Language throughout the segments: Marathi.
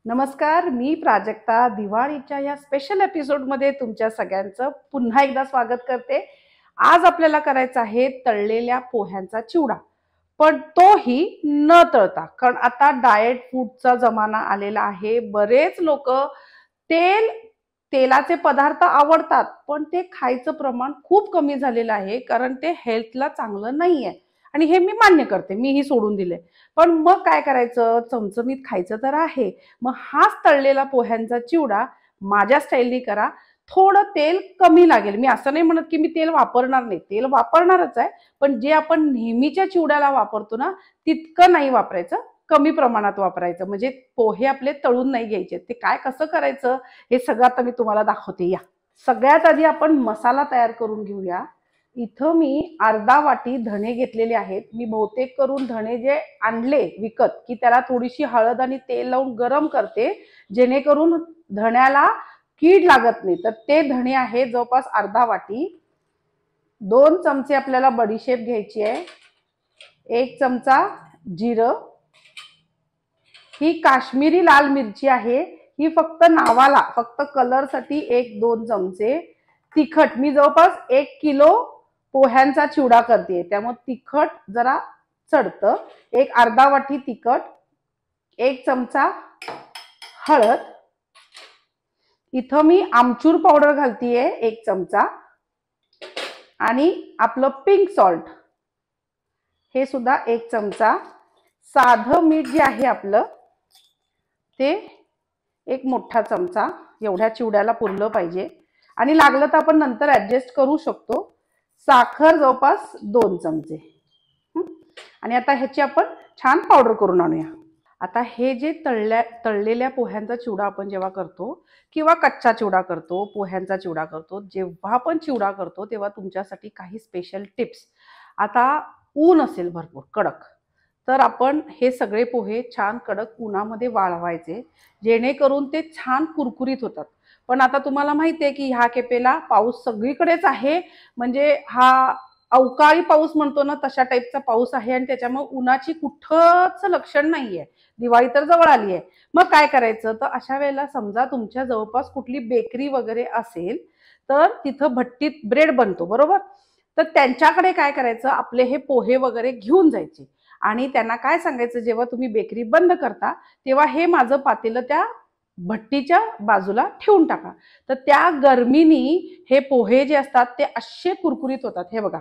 नमस्कार, मी प्राजक्ता दिवाळीच्या या स्पेशल एपिसोडमध्ये तुमच्या सगळ्यांचं पुन्हा एकदा स्वागत करते। आज आपल्याला करायचा आहे तळलेल्या पोह्यांचा चिवडा, पण तोही न तळता, कारण आता डाएट फूडचा जमाना आलेला आहे। बरेच लोक तेलाचे पदार्थ आवडतात, पण ते खायचं प्रमाण खूप कमी झालेलं आहे, कारण ते हेल्थला चांगलं नाहीये। आणि हे मी मान्य करते, मीही सोडून दिले। पण मग काय करायचं, चमचमीत खायचं तर आहे। मग हाच तळलेला पोह्यांचा चिवडा माझ्या स्टाईलनी करा। थोडं तेल कमी लागेल, मी असं नाही म्हणत की मी तेल वापरणार नाही, तेल वापरणारच आहे, पण जे आपण नेहमीच्या चिवड्याला वापरतो ना तितकं नाही वापरायचं, कमी प्रमाणात वापरायचं, म्हणजे पोहे आपले तळून नाही घ्यायचे। ते काय कसं करायचं हे सगळं आता मी तुम्हाला दाखवते। या सगळ्यात आधी आपण मसाला तयार करून घेऊया। इथं मी अर्धा वाटी धणे घेतलेले आहेत। मी बहुतेक करून धणे जे आणले विकत की त्याला थोडीशी हळद आणि तेल लावून गरम करते, जेणेकरून धण्याला कीड लागत नाही। तर ते धणे आहे जवळपास अर्धा वाटी। 2 चमचे आपल्याला बडीशेप घ्यायची आहे, 1 चमचा जिरं, ही काश्मीरी लाल मिरची आहे, ही फक्त नावाला, फक्त कलर साठी 1-2 चमचे। तिखट, मी जवळपास 1 किलो पोह्यांचा चिवडा करते, त्यामुळे तिखट जरा चढतं। एक अर्धा वाटी तिखट, 1 चमचा हळद, इथं मी आमचूर पावडर घालतीये 1 चमचा, आणि आपलं पिंक सॉल्ट हे सुद्धा 1 चमचा। साधं मीठ जे आहे आपलं ते 1 मोठा चमचा, एवढ्या चिवड्याला पुरलं पाहिजे, आणि लागलं तर आपण नंतर ऍडजस्ट करू शकतो। साखर जवळपास 2 चमचे। आणि आता ह्याची आपण छान पावडर करून आणूया। आता हे जे तळलेल्या पोह्यांचा चिवडा आपण जेव्हा करतो, किंवा कच्चा चिवडा करतो, पोह्यांचा चिवडा करतो, जेव्हा आपण चिवडा करतो तेव्हा तुमच्यासाठी काही स्पेशल टिप्स। आता ऊन असेल भरपूर कडक, तर आपण हे सगळे पोहे छान कडक उन्हामध्ये वाळवायचे, जेणेकरून ते छान कुरकुरीत होतात। पण आता तुम्हाला माहिती आहे की ह्या केपेला पाऊस सगळीकडेच आहे, म्हणजे हा अवकाळी पाऊस म्हणतो ना तशा टाईपचा पाऊस आहे, आणि त्याच्यामुळे उन्हाची कुठंच लक्षण नाहीये। दिवाळी तर जवळ आली आहे। मग काय करायचं, तर अशा वेळेला समजा तुमच्या जवळपास कुठली बेकरी वगैरे असेल, तर तिथं भट्टीत ब्रेड बनतो बरोबर, तर त्यांच्याकडे काय करायचं, आपले हे पोहे वगैरे घेऊन जायचे, आणि त्यांना काय सांगायचं, जेव्हा तुम्ही बेकरी बंद करता तेव्हा हे माझं पातेलं त्या भट्टीच्या बाजूला ठेवून टाका। तर त्या गरमीनी हे पोहे जे असतात ते असे कुरकुरीत होतात। हे बघा,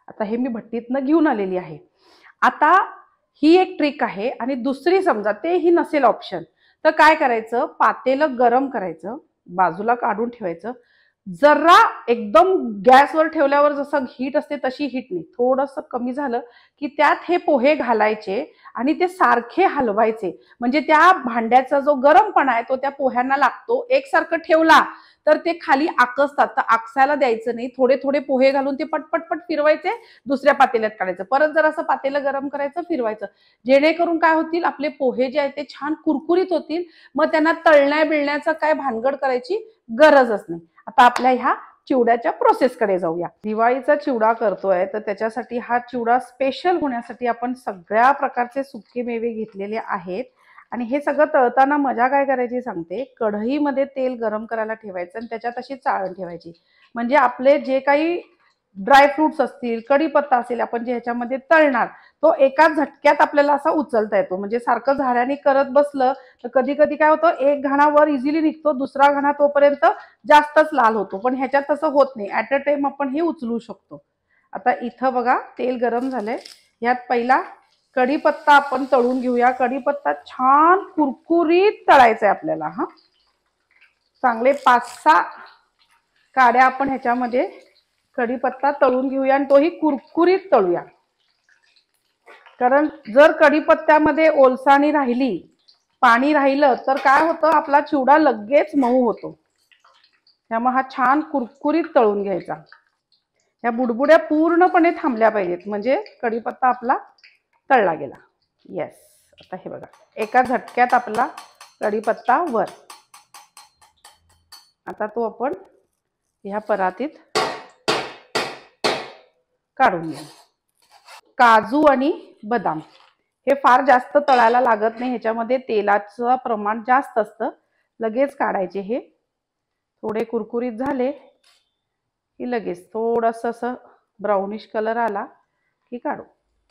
आता हे मी भट्टीतनं घेऊन आलेली आहे। आता ही एक ट्रिक आहे, आणि दुसरी समजा तेही नसेल ऑप्शन, तर काय करायचं, पातेलं गरम करायचं, बाजूला काढून ठेवायचं, जरा एकदम गॅसवर ठेवल्यावर जसं हीट असते तशी हीट नाही, थोडंसं कमी झालं की त्यात हे पोहे घालायचे, आणि ते सारखे हलवायचे, म्हणजे त्या भांड्याचा जो गरमपणा आहे तो त्या पोह्यांना लागतो। एकसारखं ठेवला तर ते खाली आकसतात, तर आकसायला द्यायचं नाही। थोडे थोडे पोहे घालून ते पटपट फिरवायचे, दुसऱ्या पातेल्यात काढायचं, परत जर असं पातेलं गरम करायचं, फिरवायचं, जेणेकरून काय होतील, आपले पोहे जे आहेत ते छान कुरकुरीत होतील। मग त्यांना तळण्या बिळण्याचं काय भानगड करायची गरजच नाही। आता आपल्या ह्या चिवड्याच्या प्रोसेसकडे जाऊया। दिवाळीचा चिवडा करतोय, तर त्याच्यासाठी हा चिवडा स्पेशल होण्यासाठी आपण सगळ्या प्रकारचे सुके मेवे घेतलेले आहेत। आणि हे सगळं तळताना मजा काय करायची सांगते, कढईमध्ये तेल गरम करायला ठेवायचं, आणि त्याच्यात अशी चाळण ठेवायची, म्हणजे आपले जे काही ड्राय फ्रुट्स असतील, कढीपत्ता असेल, आपण जे ह्याच्यामध्ये तळणार, तो एका झटक्यात आपल्याला असा उचलता येतो। म्हणजे सारखं झाऱ्याने करत बसलं तर कधी कधी काय होतं, एक घाणा वर इझिली निघतो, दुसरा घाणा तोपर्यंत जास्तच लाल होतो, पण ह्याच्यात तसं होत नाही, ऍट अ टाइम आपण हे उचलू शकतो। आता इथं बघा तेल गरम झालंय, ह्यात पहिला कढीपत्ता आपण तळून घेऊया। कढीपत्ता छान कुरकुरीत तळायचा आहे आपल्याला। हा, चांगले 5-6 काड्या आपण ह्याच्यामध्ये कढीपत्ता तळून घेऊया, आणि तोही कुरकुरीत तळूया, कारण जर कढीपत्त्यामध्ये ओलसाणी राहिली, पाणी राहिलं, तर काय होतं, आपला चिवडा लगेच मऊ होतो। त्यामुळे हा छान कुरकुरीत तळून घ्यायचा। या बुडबुड्या पूर्णपणे थांबल्या पाहिजेत, म्हणजे कढीपत्ता आपला तळला गेला। येस, आता हे बघा, एका झटक्यात आपला कढीपत्ता वर। आता तो आपण ह्या परातीत काढून घेऊ। काजू आणि बदाम हे फार जास्त तळायला लागत नाही, ह्याच्यामध्ये तेलाचं प्रमाण जास्त असतं. लगेच काढायचे. हे थोडे कुरकुरीत झाले की लगेच थोडंसं असं ब्राउनिश कलर आला की काढू.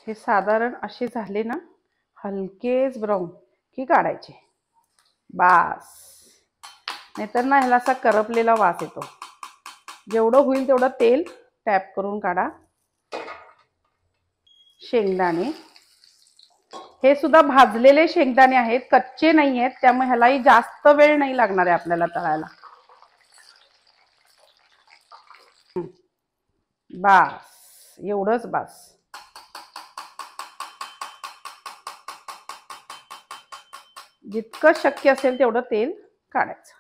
हे साधारण असे झाले ना, हलकेच ब्राऊन की काढायचे. बास, नाहीतर ना ह्याला असा करपलेला वास येतो. जेवढं होईल तेवढं तेल टॅप करून काढा. शेंगदाणे हे सुद्धा भाजलेले शेंगदाणे आहेत, कच्चे नाही आहेत, त्यामुळे ह्यालाही जास्त वेळ नाही लागणार आहे आपल्याला तळायला. बास, एवढंच बास. जितकं शक्य असेल तेवढं तेल काढायचं.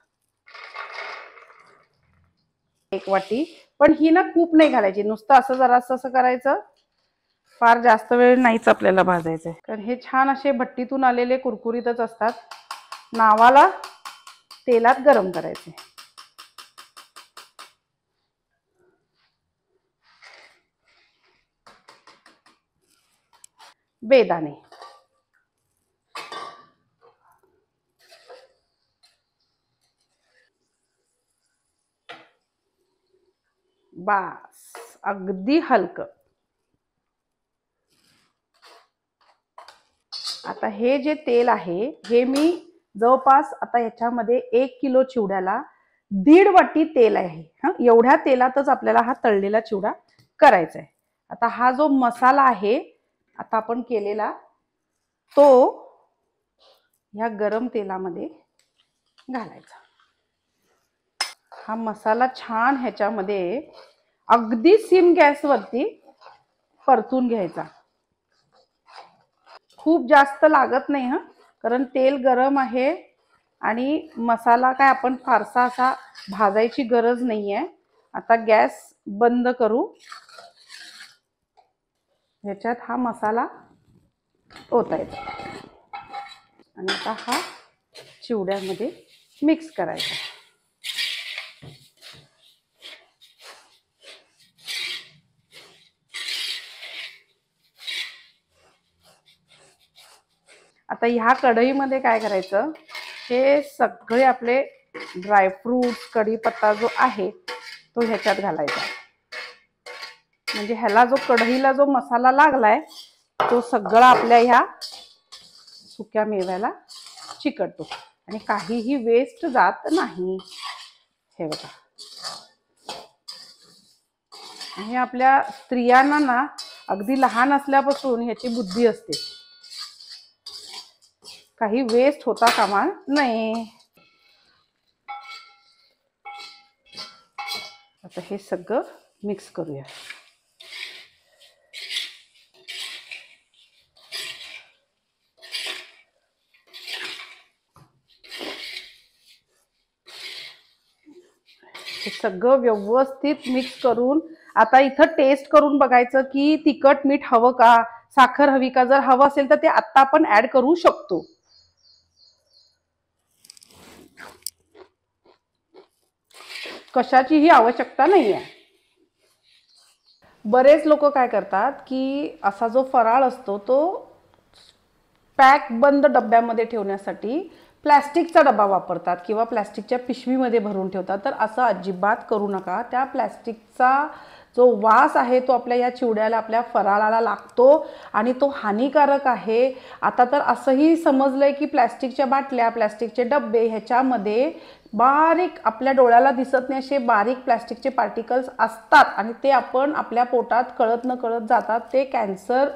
1 वाटी, पण ही ना खूप नाही घालायची, नुसतं असं जरासं असं करायचं. फार जास्त वेळ नाहीच आपल्याला भाजायचंय, कारण हे छान असे भट्टीतून आलेले कुरकुरीतच असतात. नावाला तेलात गरम करायचे. बेदाणे बास, अगदी हलकं. आता हे जे तेल आहे हे मी जवळपास आता ह्याच्यामध्ये 1 किलो चिवड्याला 1.5 वाटी तेल आहे. एवढ्या तेलातच आपल्याला हा तळलेला चिवडा करायचा आहे. आता हा जो मसाला आहे आता आपण केलेला तो ह्या गरम तेलामध्ये घालायचा. हा मसाला छान ह्याच्यामध्ये अगदी सिम गॅसवरती परतून घ्यायचा. खूप जास्त लागत नाही कारण तेल गरम आहे आणि मसाला काय आपण फारसा असा भाजायची गरज नाहीये. आता गॅस बंद करू. ह्याच्यात हा मसाला ओतायचा आणि आता हा चिवड्यामध्ये मिक्स करायचा. आता ह्या कढईमध्ये काय करायचं, हे सगळे आपले ड्रायफ्रूट्स, कढीपत्ता जो आहे तो ह्याच्यात घालायचा. म्हणजे ह्याला जो कढईला जो मसाला लागलाय तो सगळा आपल्या ह्या सुक्या मेव्याला चिकटतो आणि काहीही वेस्ट जात नाही. हे बघा, हे आपल्या स्त्रियांना ना अगदी लहान असल्यापासून ह्याची बुद्धी असते, काही वेस्ट होता कामा नये. आता हे सगळं मिक्स करूया. हे सगळं व्यवस्थित मिक्स करून आता इथं टेस्ट करून बघायचं की तिखट मीठ हवं का, साखर हवी का. जर हवं असेल तर ते आता आपण ऍड करू शकतो. कशाचीही आवश्यकता नाही आहे. बरेच लोक काय करतात की असा जो फराळ असतो तो पॅक बंद डब्यामध्ये ठेवण्यासाठी प्लॅस्टिकचा डबा वापरतात किंवा प्लॅस्टिकच्या पिशवीमध्ये भरून ठेवतात. तर असं अजिबात करू नका. त्या प्लॅस्टिकचा जो वास आहे तो आपल्या या चिवड्याला, आपल्या फराळाला लागतो आणि तो हानिकारक आहे. आता तर असंही समजलंय की प्लॅस्टिकच्या बाटल्या, प्लॅस्टिकचे डब्बे ह्याच्यामध्ये बारीक आपल्या डोळ्याला दिसत नाही असे बारीक प्लॅस्टिकचे पार्टिकल्स असतात आणि ते आपण आपल्या पोटात कळत न कळत जातात. ते कॅन्सर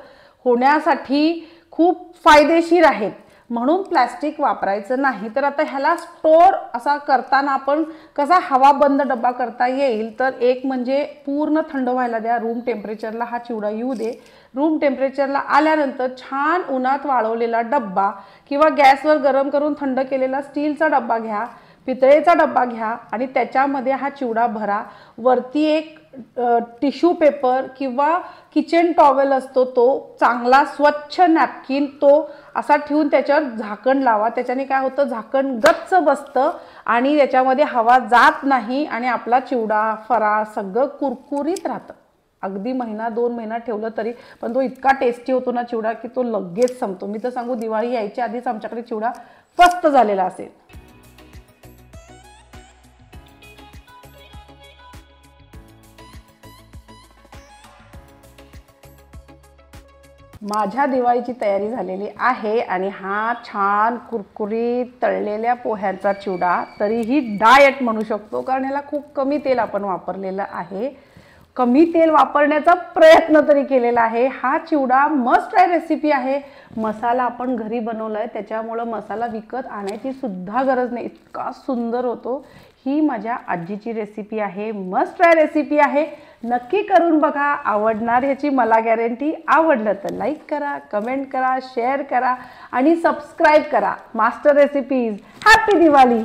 होण्यासाठी खूप फायदेशीर आहेत, म्हणून प्लॅस्टिक वापरायचं नाही. तर आता ह्याला स्टोअर असा करताना आपण कसा हवा बंद डब्बा करता येईल, तर एक म्हणजे पूर्ण थंड व्हायला द्या. रूम टेम्परेचरला हा चिवडा येऊ दे. रूम टेम्परेचरला आल्यानंतर छान उन्हात वाळवलेला डब्बा किंवा गॅसवर गरम करून थंड केलेला स्टीलचा डब्बा घ्या, पितळेचा डब्बा घ्या आणि त्याच्यामध्ये हा चिवडा भरा. वरती एक टिश्यू पेपर किंवा किचन टॉवेल असतो तो चांगला स्वच्छ नॅपकिन तो असा ठेवून त्याच्यावर झाकण लावा. त्याच्याने काय होतं, झाकण गच्च बसतं आणि त्याच्यामध्ये हवा जात नाही आणि आपला चिवडा, फराळ सगळं कुरकुरीत राहतं. अगदी महिना 2 महिना ठेवलं तरी, पण तो इतका टेस्टी होतो ना चिवडा की तो लगेच संपतो. मी तर सांगू, दिवाळी यायच्या आधीच आमच्याकडे चिवडा फस्त झालेला असेल. माझ्या दिवाळीची तयारी झालेली आहे आणि हा छान कुरकुरीत तळलेल्या पोह्यांचा चिवडा, तरीही डाएट म्हणू शकतो कारण ह्याला खूप कमी तेल आपण वापरलेलं आहे. कमी तेल वापरण्याचा प्रयत्न तरी केलेला आहे. हा चिवडा मस्ट ट्राय रेसिपी आहे. मसाला आपण घरी बनवलाय, त्याच्यामुळे मसाला विकत आणायची सुद्धा गरज नाही, इतका सुंदर होतो. ही माझ्या आजीची रेसिपी आहे, मस्ट ट्राय रेसिपी आहे. नक्की करून बघा, आवडणार ह्याची मला गॅरंटी. आवडलं तर लाईक करा, कमेंट करा, शेअर करा आणि सबस्क्राईब करा. Master recipes. हॅपी दिवाळी.